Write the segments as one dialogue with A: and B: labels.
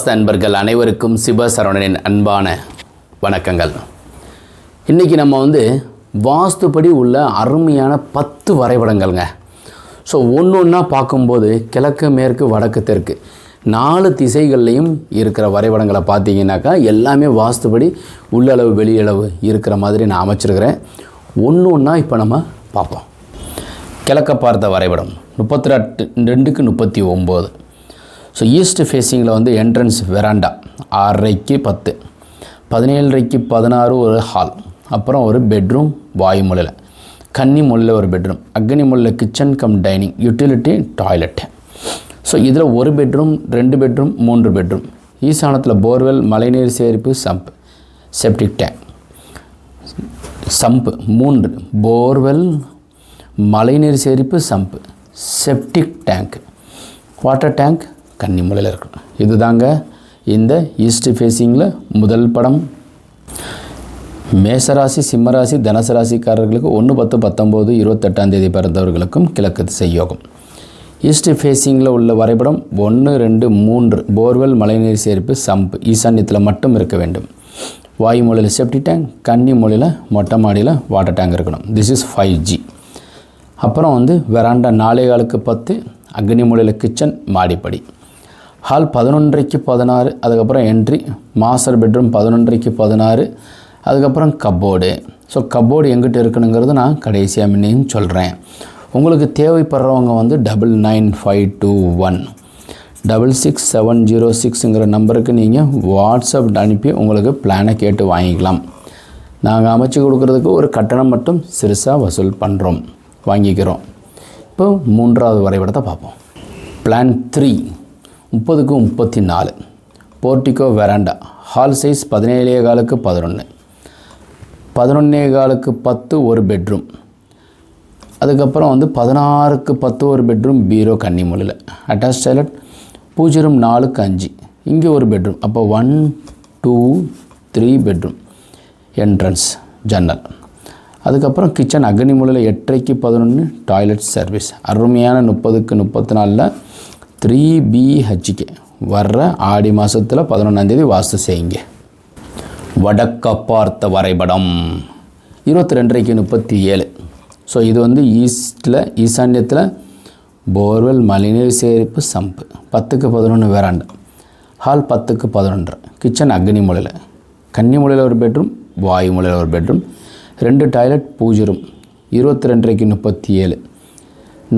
A: நண்பர்கள் அனைவருக்கும் சிவசரவணனின் அன்பான வணக்கங்கள். இன்றைக்கி நம்ம வாஸ்துப்படி உள்ள அருமையான 10 வரைபடங்கள்ங்க. ஸோ ஒன்றா பார்க்கும்போது கிழக்கு மேற்கு வடக்கு தெற்கு 4 திசைகள்லையும் இருக்கிற வரைபடங்களை பார்த்தீங்கன்னாக்கா எல்லாமே வாஸ்துப்படி உள்ளளவு வெளியளவு இருக்கிற மாதிரி நான் அமைச்சிருக்கிறேன். ஒன்றா இப்போ நம்ம பார்ப்போம். கிழக்க பார்த்த வரைபடம் 32க்கு 39. ஸோ ஈஸ்ட் ஃபேஸிங்கில் என்ட்ரன்ஸ் வெராண்டா 6:30க்கு 10, 17:30க்கு 16 ஒரு ஹால், அப்புறம் ஒரு பெட்ரூம் வாயு மூலையில், கன்னி மூலையில் ஒரு பெட்ரூம், அக்னி மூலையில் kitchen come dining, utility toilet. So இதில் ஒரு பெட்ரூம் 2 பெட்ரூம் 3 பெட்ரூம். ஈசானத்தில் போர்வெல், மழைநீர் சேகரிப்பு, சம்ப், செப்டிக் டேங்க். சம்பு 3, போர்வெல், மழைநீர் சேகரிப்பு, சம்பு, செப்டிக் டேங்க், வாட்டர் டேங்க் கன்னி மூலையில் இருக்கணும். இது தாங்க இந்த ஈஸ்ட் ஃபேஸிங்கில் முதல் படம். மேசராசி, சிம்மராசி, தனுசு ராசிக்காரர்களுக்கு 1/10/19/28 பிறந்தவர்களுக்கும் கிழக்கு திசை யோகம். ஈஸ்ட் ஃபேஸிங்கில் உள்ள வரைபடம் 1, 2, 3 போர்வெல், மழைநீர் சேகரிப்பு, சம்பு ஈசான்யத்தில் மட்டும் இருக்க வேண்டும். வாயு மூலையில் செப்டி டேங்க், கன்னி மூலையில் மொட்டை மாடியில் வாட்டர் டேங்க் இருக்கணும். This is 5G. அப்புறம் வெராண்டா 4:15க்கு 10, அக்னி மூலையில் கிச்சன், மாடிப்படி, ஹால் 11:30க்கு 16, அதுக்கப்புறம் என்ட்ரி, மாஸ்டர் பெட்ரூம் 11:30க்கு 16, அதுக்கப்புறம் கப்போர்டு. ஸோ கப்போர்டு எங்கிட்ட இருக்கணுங்கிறது நான் கடைசியாக முன்னையும் சொல்கிறேன். உங்களுக்கு தேவைப்படுறவங்க 99521 66706ங்கிற நம்பருக்கு நீங்கள் வாட்ஸ்அப் அனுப்பி உங்களுக்கு பிளானை கேட்டு வாங்கிக்கலாம். நாங்கள் அமைச்சு கொடுக்குறதுக்கு ஒரு கட்டணம் மட்டும் சிறுசாக வசூல் பண்ணுறோம், வாங்கிக்கிறோம். இப்போ 3வது வரைபடத்தை பார்ப்போம். பிளான் 3 30க்கு 34, போர்ட்டிகோ வெராண்டா, ஹால் சைஸ் 17:15க்கு 11, 11:15க்கு 10 ஒரு பெட்ரூம், அதுக்கப்புறம் 16க்கு 10 ஒரு பெட்ரூம், பீரோ கன்னி மூலையில், அட்டாச் டாய்லெட், பூஜை ரூம் 4க்கு 5, இங்கே ஒரு பெட்ரூம். அப்போ 1, 2, 3 பெட்ரூம், என்ட்ரன்ஸ், ஜன்னல், அதுக்கப்புறம் கிச்சன் அக்னி மூலையில் 8:30க்கு 11, டாய்லெட் சர்வீஸ். அருமையான 30க்கு 34 3BHK வர்ற ஆடி மாதத்தில் 11ஆம் வாஸ்து செய்யுங்க. வடக்க பார்த்த வரைபடம் 22:30க்கு 37. ஸோ இது ஈஸ்டில் ஈசான்யத்தில் போர்வெல், மழைநீர் சேகரிப்பு, சம்பு, 10க்கு 11 வெராண்டா, ஹால் 10க்கு 11, கிச்சன் அக்னி மூலையில், கன்னி மூலையில் ஒரு பெட்ரூம், வாயு மூலையில் ஒரு பெட்ரூம், 2 டாய்லெட், பூஜை ரூம். 22:30க்கு 37.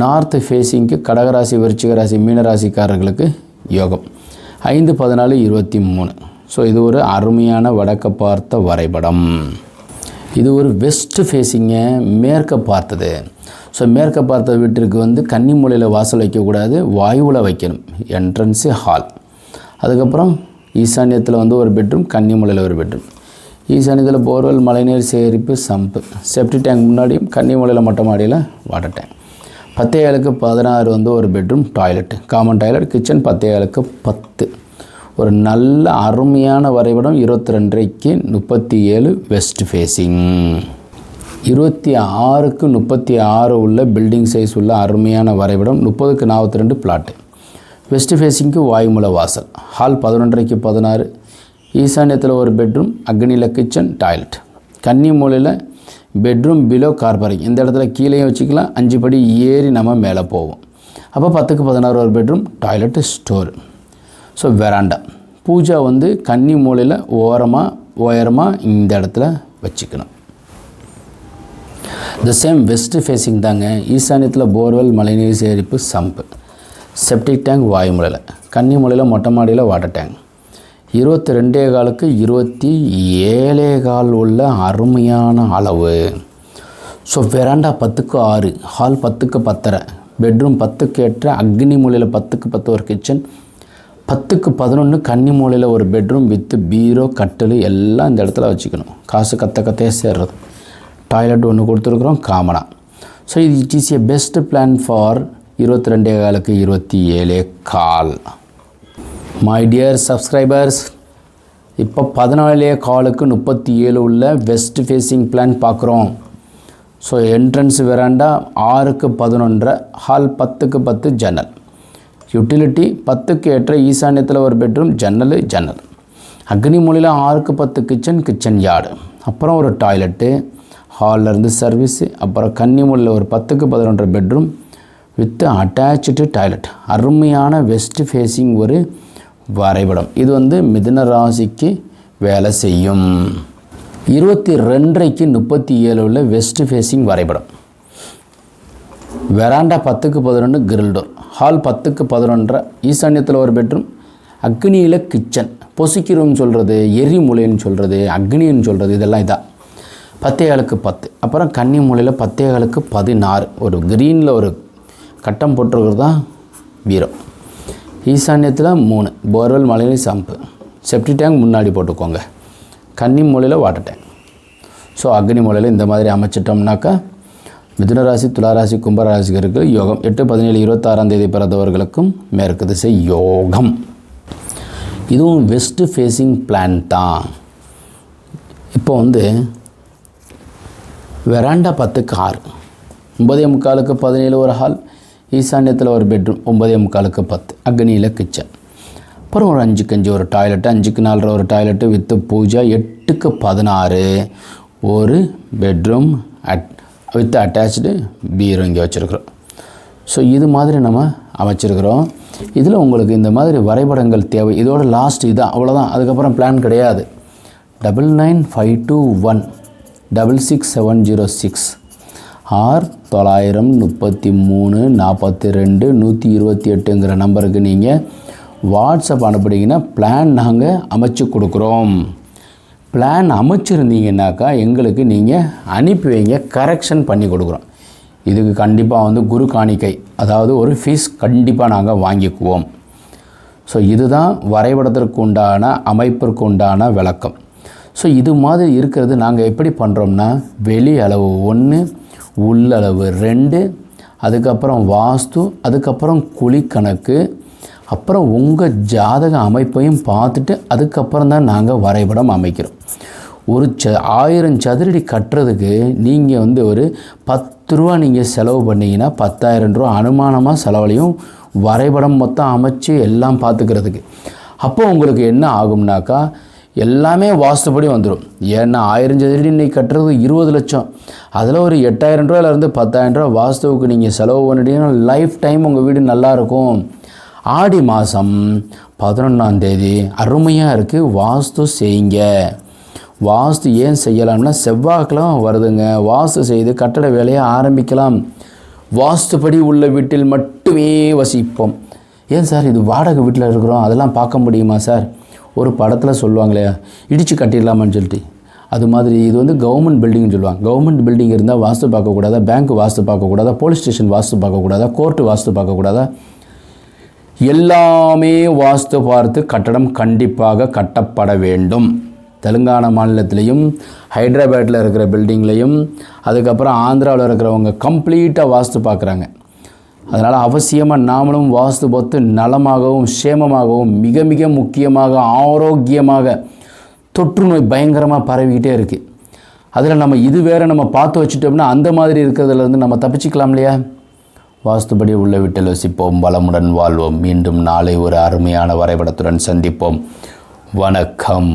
A: நார்த்து ஃபேஸிங்க்கு கடகராசி, விருச்சிக ராசி, மீனராசிக்காரர்களுக்கு யோகம். 5/14/23. ஸோ இது ஒரு அருமையான வடக்க பார்த்த வரைபடம். இது ஒரு வெஸ்ட் ஃபேஸிங்க, மேற்க பார்த்தது. ஸோ மேற்க பார்த்த வீட்டிற்கு கன்னி மூலையில் வாசல் வைக்கக்கூடாது, வாயுவில் வைக்கணும். என்ட்ரன்ஸு ஹால், அதுக்கப்புறம் ஈசான்யத்தில் ஒரு பெட்ரூம், கன்னி மூலையில் ஒரு பெட்ரூம், ஈசான்யத்தில் போர்வெல், மழைநீர் சேகரிப்பு, சம்பு, செப்டி டேங்க் முன்னாடியும், கன்னி மூலையில் மொட்டை மாடியில் வாட்டர் டேங்க். 10:15க்கு 16 ஒரு bedroom, toilet, common toilet, kitchen. 10:15க்கு 10 ஒரு நல்ல அருமையான வரைபடம். 22:30க்கு 37 வெஸ்ட் ஃபேஸிங். 26க்கு 36 உள்ள பில்டிங் சைஸ் உள்ள அருமையான வரைபடம். 30க்கு 42 பிளாட்டு. வெஸ்ட் ஃபேஸிங்க்கு வாயுமூல வாசல், ஹால் 11:30க்கு 16, ஈசான்யத்தில் ஒரு பெட்ரூம், அக்னியில் கிச்சன், டாய்லெட், கன்னி மூலையில் பெட்ரூம், பிலோ கார்பரிங். இந்த இடத்துல கீழேயும் வச்சுக்கலாம், 5 படி ஏறி நம்ம மேலே போவோம். அப்போ 10க்கு 16 ஒரு bedroom, toilet, store. So veranda, puja கன்னி மூலையில் உயரமாக இந்த இடத்துல வச்சுக்கணும். த சேம் வெஸ்ட் ஃபேஸிங் தாங்க. ஈசான்யத்தில் போர்வெல், மழைநீர் சேகரிப்பு, சம்பு, செப்டிக் டேங்க் வாயு மூலையில், கன்னி மூலையில் மொட்டை மாடியில் வாட்டர் டேங்க். 22:15க்கு 27:15 உள்ள அருமையான அளவு. ஸோ வெராண்டா 10க்கு 6, ஹால் 10க்கு 10, பெட்ரூம் 10க்கு 8, அக்னி மூலையில் 10க்கு 10 ஒரு கிச்சன், 10க்கு 11 கன்னி மூலையில் ஒரு பெட்ரூம் வித் பீரோ, கட்டில் எல்லாம் இந்த இடத்துல வச்சுக்கணும். காசு கத்தையே சேர்றது. டாய்லெட் ஒன்று கொடுத்துருக்குறோம் காமனாக. ஸோ இது it is a best plan for 22:15க்கு 27:15. மை டியர் சப்ஸ்கிரைபர்ஸ், இப்போ 14:15க்கு 37 உள்ள வெஸ்ட் ஃபேஸிங் பிளான் பார்க்குறோம். ஸோ என்ட்ரன்ஸ் வெராண்டா 6க்கு 11, ஹால் 10க்கு 10 ஜன்னல், யூட்டிலிட்டி 10க்கு ஏற்ற ஈசான்யத்தில் ஒரு பெட்ரூம், ஜன்னல். அக்னி மூலையில் 6க்கு 10 கிச்சன் யார்டு, அப்புறம் ஒரு டாய்லெட்டு, ஹால்லேருந்து சர்வீஸு, அப்புறம் கன்னி மூலையில் ஒரு 10க்கு 11 பெட்ரூம் வித் அட்டாச்சு டாய்லெட். அருமையான வெஸ்ட் ஃபேஸிங் ஒரு வரைபடம். இது வந்து மிதுன ராசிக்கு வேலை செய்யும். 22:30க்கு 37 உள்ள வெஸ்ட் ஃபேஸிங் வரைபடம். வெராண்டா 10க்கு 11 கிரில் டோர், ஹால் 10க்கு 11, ஈசான்யத்தில் ஒரு பெட்ரூம், அக்னியில் கிச்சன், பொசிக்கி ரூம் சொல்கிறது, எரி மூலைன்னு சொல்கிறது, அக்னின்னு சொல்கிறது, இதெல்லாம் இதான். 10க்கு 10. அப்புறம் கன்னி மூலையில் 10க்கு 16 ஒரு க்ரீனில் ஒரு கட்டம் போட்டிருக்கிறது தான் பீரோ. ஈசான்யத்தில் 3 போர்வெல், மழைநீர் சம்பு, செப்டி டேங்க் முன்னாடி போட்டுக்கோங்க. கன்னி மூலையில் வாட்டர் டேங்க். ஸோ அக்னி மூலையில் இந்த மாதிரி அமைச்சிட்டோம்னாக்கா மிதுனராசி, துளாராசி, கும்பராசிகருக்கு யோகம். 8-17-26 பிறந்தவர்களுக்கும் மேற்கு திசை யோகம். இதுவும் வெஸ்ட் ஃபேஸிங் பிளான் தான். இப்போ வந்து வெராண்டா 10க்கு 6, 9:45க்கு 17 ஒரு ஹால், ஈசான்யத்தில் ஒரு பெட்ரூம், 9:45க்கு 10, அக்னியில் கிச்சன், அப்புறம் ஒரு 5க்கு 5 ஒரு டாய்லெட்டு, 5க்கு 4 ஒரு டாய்லெட்டு வித்து பூஜா, 8க்கு 16 ஒரு பெட்ரூம் வித் அட்டாச்சு பீரோ இங்கே வச்சுருக்குறோம். ஸோ இது மாதிரி நம்ம அமைச்சிருக்கிறோம். இதில் உங்களுக்கு இந்த மாதிரி வரைபடங்கள் தேவை. இதோட லாஸ்ட் இதான், அவ்வளோதான். அதுக்கப்புறம் பிளான் கிடையாது. 9952 166 ஆர் 933 42 128ங்கிற நம்பருக்கு நீங்கள் வாட்ஸ்அப் அனுப்புனீங்கன்னா பிளான் நாங்கள் அமைச்சு கொடுக்குறோம். பிளான் அமைச்சிருந்தீங்கன்னாக்கா எங்களுக்கு நீங்கள் அனுப்பி வைங்க, கரெக்ஷன் பண்ணி கொடுக்குறோம். இதுக்கு கண்டிப்பாக வந்து குரு காணிக்கை, அதாவது ஒரு ஃபீஸ் கண்டிப்பாக நாங்கள் வாங்கிக்குவோம். ஸோ இதுதான் வரைபடத்திற்கு உண்டான அமைப்பிற்கு உண்டான விளக்கம். ஸோ இது மாதிரி இருக்கிறது நாங்கள் எப்படி பண்ணுறோம்னா, வெளி அளவு 1, உள்ளளவு 2, அதுக்கப்புறம் வாஸ்து, அதுக்கப்புறம் குழிக்கணக்கு, அப்புறம் உங்கள் ஜாதக அமைப்பையும் பார்த்துட்டு அதுக்கப்புறம் தான் நாங்கள் வரைபடம் அமைக்கிறோம். ஒரு 1000 சதுரடி கட்டுறதுக்கு நீங்கள் வந்து ஒரு 10 ரூபா நீங்கள் செலவு பண்ணிங்கன்னா 10,000 ரூபா அனுமானமாக செலவுலையும் வரைபடம் மொத்தம் அமைச்சு எல்லாம் பார்த்துக்கிறதுக்கு. அப்போ உங்களுக்கு என்ன ஆகும்னாக்கா எல்லாமே வாஸ்துப்படி வந்துடும். ஏன்னா 1000 சதுரடி இன்றைக்கி கட்டுறது 20 லட்சம், அதில் ஒரு 8,000 ரூபாயிலேருந்து 10,000 ரூபா வாஸ்துவுக்கு நீங்கள் செலவு பண்ணிட்டீங்கன்னா லைஃப் டைம் உங்கள் வீடு நல்லாயிருக்கும். ஆடி மாதம் 11ஆம் தேதி அருமையாக இருக்குது, வாஸ்து செய்யுங்க. வாஸ்து ஏன் செய்யலாம்னா செவ்வாய்க்கிழமை வருதுங்க, வாஸ்து செய்து கட்டட வேலையை ஆரம்பிக்கலாம். வாஸ்துப்படி உள்ள வீட்டில் மட்டுமே வசிப்போம். ஏன் சார் இது வாடகை வீட்டில் இருக்கிறோம், அதெல்லாம் பார்க்க முடியுமா சார்? ஒரு படத்தில் சொல்லுவாங்களே இடித்து கட்டிடலாமான்னு சொல்லிட்டு, அது மாதிரி இது வந்து கவர்மெண்ட் பில்டிங்னு சொல்லுவாங்க. கவர்மெண்ட் பில்டிங் இருந்தால் வாஸ்து பார்க்கக்கூடாதா, பேங்க் வாஸ்து பார்க்கக்கூடாதா, போலீஸ் ஸ்டேஷன் வாஸ்து பார்க்கக்கூடாதா, கோர்ட்டு வாஸ்து பார்க்கக்கூடாதா? எல்லாமே வாஸ்து பார்த்து கட்டடம் கண்டிப்பாக கட்டப்பட வேண்டும். தெலுங்கானா மாநிலத்திலையும் ஹைதராபாத்தில் இருக்கிற பில்டிங்லேயும் அதுக்கப்புறம் ஆந்திராவில் இருக்கிறவங்க கம்ப்ளீட்டாக வாஸ்து பார்க்குறாங்க. அதனால் அவசியமாக நாமளும் வாஸ்து பார்த்து நலமாகவும் சேமமாகவும் மிக மிக முக்கியமாக ஆரோக்கியமாக, தொற்று நோய் பயங்கரமாக பரவிக்கிட்டே இருக்குது. அதில் நம்ம இது வேறு நம்ம பார்த்து வச்சுட்டோம்னா அந்த மாதிரி இருக்கிறதுலேருந்து நம்ம தப்பிச்சிக்கலாம் இல்லையா? வாஸ்துபடி உள்ள வீட்டில் வசிப்போம், வளமுடன் வாழ்வோம். மீண்டும் நாளை ஒரு அருமையான வரைபடத்துடன் சந்திப்போம். வணக்கம்.